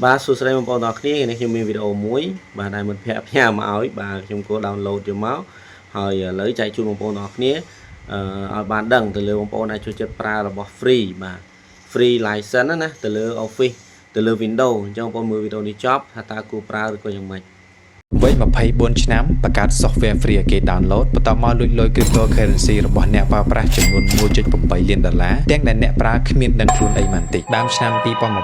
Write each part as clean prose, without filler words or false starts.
បាទសួស្តីបងប្អូនទាំងអស់គ្នានេះខ្ញុំមានវីដេអូមួយបាទដែលមិនផ្ញើមកឲ្យបាទខ្ញុំក៏ download យកមកហើយឥឡូវចែកជូនបងប្អូនទាំងអស់គ្នាឲ្យបានដឹងទៅលើបងប្អូនអាចជួយចិត្តប្រើរបស់ free បាទ free license ណាទៅលើ Office ទៅលើ Windows អញ្ចឹងបងប្អូនមើលវីដេអូនេះចប់ថាតើគួរប្រើឬក៏យ៉ាងម៉េចវ័យ24ឆ្នាំបង្កើត software free ឲ្យគេ download បន្ទាប់មកលួចលុយ cryptocurrency របស់អ្នកប្រើប្រាស់ចំនួន $1.8 លានទាំងដែលអ្នកប្រើគ្មានដឹងខ្លួនអីបានតិចដើមឆ្នាំ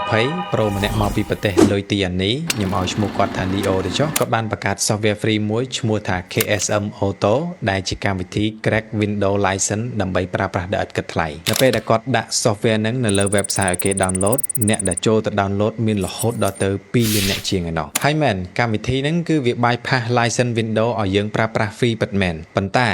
2020 pro ម្នាក់មកពីប្រទេសលុយទីអានីខ្ញុំឲ្យឈ្មោះគាត់ថា Leo ទៅចុះគាត់បានបង្កើត software free មួយឈ្មោះថា KSM Auto ដែលជាកម្មវិធី crack Windows license ដើម្បីប្រើប្រាស់ដោយឥតគិតថ្លៃនៅពេលដែលគាត់ដាក់ software ហ្នឹងនៅលើ website ឲ្យគេ download អ្នកដែលចូលទៅ download មានរហូតដល់ទៅ2 លានអ្នកជាងឯណោះហើយមែនកម្មវិធីហ្នឹងគឺវាbypass license Windows ឲ្យយើងប្រើប្រាស់ free ពិតមែនប៉ុន្តែ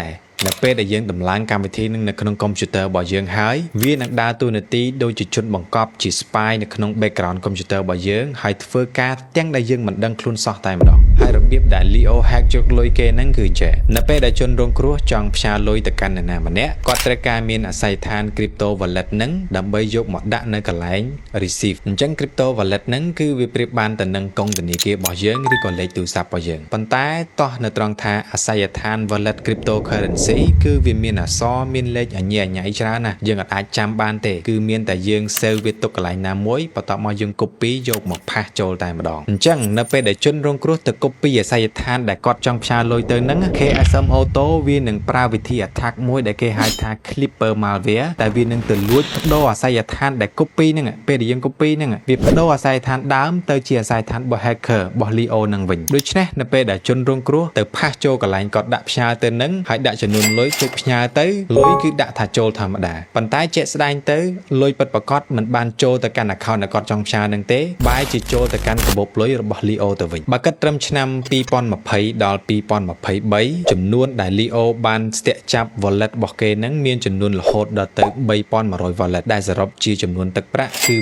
នៅពេលដែលយើងដំឡើងកម្មវិធីនឹងនៅក្នុង computer របស់យើងហើយវានឹងដើរតួនាទីដូចជាជនបង្កប់ជា spy នៅក្នុង background computer របស់យើងហើយធ្វើការទាំងដែលយើងមិនដឹងខ្លួនសោះតែម្ដងហើយរបៀបដែល Leo hack យកលុយគេហ្នឹងគឺចេះនៅពេលដែលជនរងគ្រោះចង់ផ្ញើលុយទៅកាន់អ្នកណាម្នាក់គាត់ត្រូវការមានអាស័យដ្ឋាន crypto wallet ហ្នឹងដើម្បីយកមកដាក់នៅកន្លែង receive អញ្ចឹង crypto wallet ហ្នឹងគឺវាប្រៀបបានទៅនឹងកុងធនាគាររបស់យើងឬក៏លេខទូរស័ព្ទរបស់យើងប៉ុន្តែតោះនៅត្រង់ថាអាស័យដ្ឋាន wallet cryptocurrencyគឺវាមានអក្សរមានលេខអញ្ញៃច្រើនណាស់យើងអាចចាំបានទេគឺមានតែយើង save វាទុកកន្លែងណាមួយបន្ទាប់មកយើង copy យកមកផាសចូលតែម្ដងអញ្ចឹងនៅពេលដែលជនរងគ្រោះទៅ copy អាស័យដ្ឋានដែលគាត់ចង់ផ្ញើលុយទៅហ្នឹង KSM Auto វានឹងប្រើវិធី attack មួយដែលគេហៅថា Clipper malware តែវានឹងទៅលួចបដូរអាស័យដ្ឋានដែល copy ហ្នឹងពេលដែលយើង copy ហ្នឹងវាបដូរអាស័យដ្ឋានដើមទៅជាអាស័យដ្ឋានរបស់ hacker របស់ Leo ហ្នឹងវិញដូច្នេះនៅពេលដែលជនរងគ្រោះទៅផាសចូលកន្លែងគាត់ដាក់ផ្ញើទៅហ្នឹងហើយដាក់ចំនួនលុយចុចផ្ញើទៅលុយគឺដាក់ថាចូលធម្មតាប៉ុន្តែជាក់ស្ដែងទៅលុយពិតប្រាកដមិនបានចូលទៅកាន់ account ដែលគាត់ចង់ផ្ញើនឹងទេបែរជាចូលទៅកាន់កាបូបលុយរបស់ Leo ទៅវិញបើគិតត្រឹមឆ្នាំ2020ដល់2023ចំនួនដែល Leo បានស្ទាក់ចាប់ wallet របស់គេនឹងមានចំនួនរហូតដល់ទៅ3100 wallet ដែលសរុបជាចំនួនទឹកប្រាក់គឺ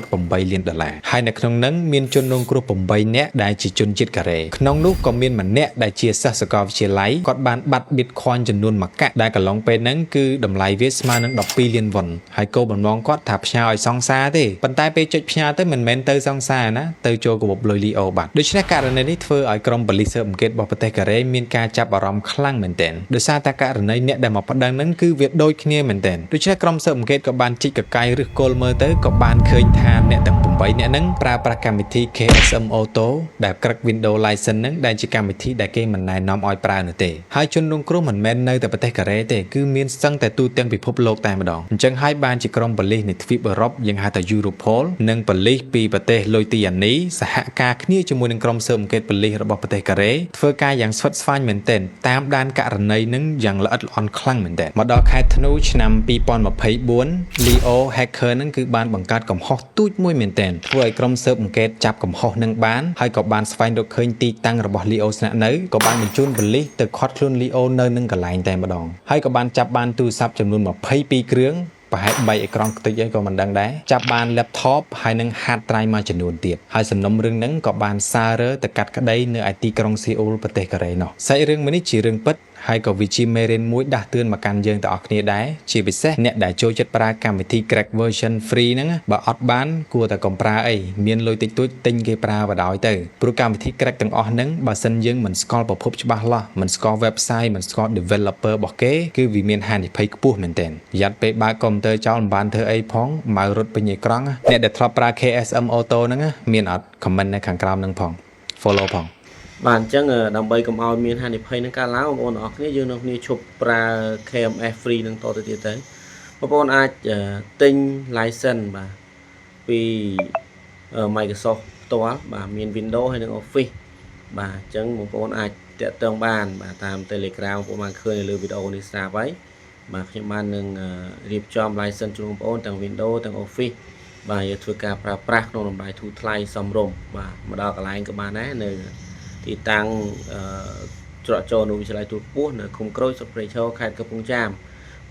$1.8 លានហើយនៅក្នុងនឹងមានជនរងគ្រោះ8នាក់ដែលជាជនជាតិកូរ៉េក្នុងនោះក៏មានម្នាក់ដែលជាសិស្សសាកលវិទ្យាល័យគាត់បានបាត់ Bitcoin ចំនួន1កាក់ដែលកន្លងពេលហ្នឹងគឺតម្លៃវាស្មើនឹង12 លានវ៉ុនហើយគោលបំណងគាត់ថាផ្ញើឲ្យសង្សារទេប៉ុន្តែពេលចុចផ្ញើទៅមិនមែនទៅសង្សារណាទៅចូលកាបូបលុយ Leo បាត់ដូច្នេះករណីនេះធ្វើឲ្យក្រុមប៉ូលីសស៊ើបអង្កេតរបស់ប្រទេសកូរ៉េមានការចាប់អារម្មណ៍ខ្លាំងមែនទែនដោយសារតែករណីអ្នកដែលមកប្តឹងហ្នឹងគឺវាដូចគ្នាមែនទែនដូច្នេះក្រុមស៊ើបអង្កេតក៏បានជីកកកាយឬគល់មើលទៅក៏បានឃើញថាអ្នកទាំង8នាក់ហ្នឹងប្រើប្រាស់កម្មវិធី KSM Auto ដែលក្រឹក Windows License ហ្នឹងដែលជាកម្មវិធីដែលគេមិនណែនាំឲ្យប្រើនោះទេហើយជនរងគ្រោះមិនមែននៅតែប្រទេសកូរ៉េទេគឺមានសឹងតែទូទាំងពិភពលោកតែម្ដងអញ្ចឹងហើយបានជាក្រុមប៉ូលីសនៃទ្វីបអឺរ៉ុបយើងហៅថា Europol និងប៉ូលីសពីប្រទេសលុយទីអានីសហការគ្នាជាមួយនឹងក្រុមស៊ើបអង្កេតប៉ូលីសរបស់ប្រទេសកូរ៉េធ្វើការយ៉ាងស្វិតស្វាញមែនទែនតាមដានករណីនឹងយ៉ាងល្អិតល្អន់ខ្លាំងមែនទែនមកដល់ខែធ្នូឆ្នាំ2024 Leo hacker នឹងគឺបានបង្កើតកំហុសទូចមួយមែនទែនធ្វើឲ្យក្រុមស៊ើបអង្កេតចាប់កំហុសនឹងបានហើយក៏បានស្វែងរកឃើញទីតាំងរបស់ Leo ស្នាក់នៅក៏បានបញ្ជូនប៉ូលីសទៅឃាត់ខ្លួន Leo នៅនឹងកន្លែងតែម្ដងហើយក៏បានចាប់បានទូរស័ព្ទចំនួន22គ្រឿងប្រហែល3អេក្រង់ខ្ទេចអីក៏មិនដឹងដែរចាប់បាន laptop ហើយនឹង hard drive មួយចំនួនទៀតហើយសំណុំរឿងហ្នឹងក៏បានសាររើទៅកាត់ក្តីនៅឯទីក្រុងសេអ៊ូលប្រទេសកូរ៉េនោះសាច់រឿងមួយនេះជារឿងពិតហើយក៏វាជាមេរៀនមួយដាស់តឿនមកកាន់យើងទាំងអស់គ្នាដែរជាពិសេសអ្នកដែលចូលចិត្តប្រើកម្មវិធី crack version free ហ្នឹងបើអត់បានគួរតែកុំប្រើអីមានលុយតិចតួចទិញគេប្រើបដ ாய் ទៅព្រោះកម្មវិធី crack ទាំងអស់ហ្នឹងបើសិនយើងមិនស្គាល់ប្រភពច្បាស់លាស់មិនស្គាល់ website មិនស្គាល់ developer របស់គេគឺវាមានហានិភ័យខ្ពស់មែនទែនប្រយ័ត្នពេលបើកកុំព្យូទ័រចោលមិនបានធ្វើអីផងម៉ៅរត់ពេញអេក្រង់អ្នកដែលធ្លាប់ប្រើ KSM Auto ហ្នឹងមានអត់ comment នៅខាងក្រោមហ្នឹងផង follow ផងបាទអញ្ចឹងដើម្បីកុំឲ្យមានហានិភ័យនឹងកើតឡើងបងប្អូនទាំងអស់គ្នាយើងនឹងគ្នាឈប់ប្រើ KMS free នឹងតទៅទៀតទៅបងប្អូនអាចទិញ license បាទពី Microsoft ផ្ទាល់បាទមាន Windows ហើយនិង Office បាទអញ្ចឹងបងប្អូនអាចតាក់ទងបានបាទតាម Telegram បងប្អូនបានឃើញនៅលើវីដេអូនេះស្រាប់ហើយបាទខ្ញុំបាននឹងរៀបចំ license ជូនបងប្អូនទាំង Windows ទាំង Office បាទយកធ្វើការប្រើប្រាស់ក្នុងតម្លៃធូរថ្លៃសមរម្យបាទមកដល់កន្លែងក៏បានដែរនៅទីតាំងច្រកចូលនៅវិទ្យាល័យទូរខ្ពស់នៅឃុំក្រូចស្រុកព្រៃឈរខេត្តកំពង់ចាម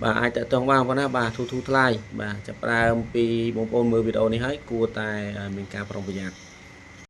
បាទអាចតាក់ទងបានប៉ុណ្ណាបាទធូរថ្លៃបាទចាប់ផ្ដើមពីបងប្អូនមើលវីដេអូនេះហើយគួរតែមានការប្រុងប្រយ័ត្ន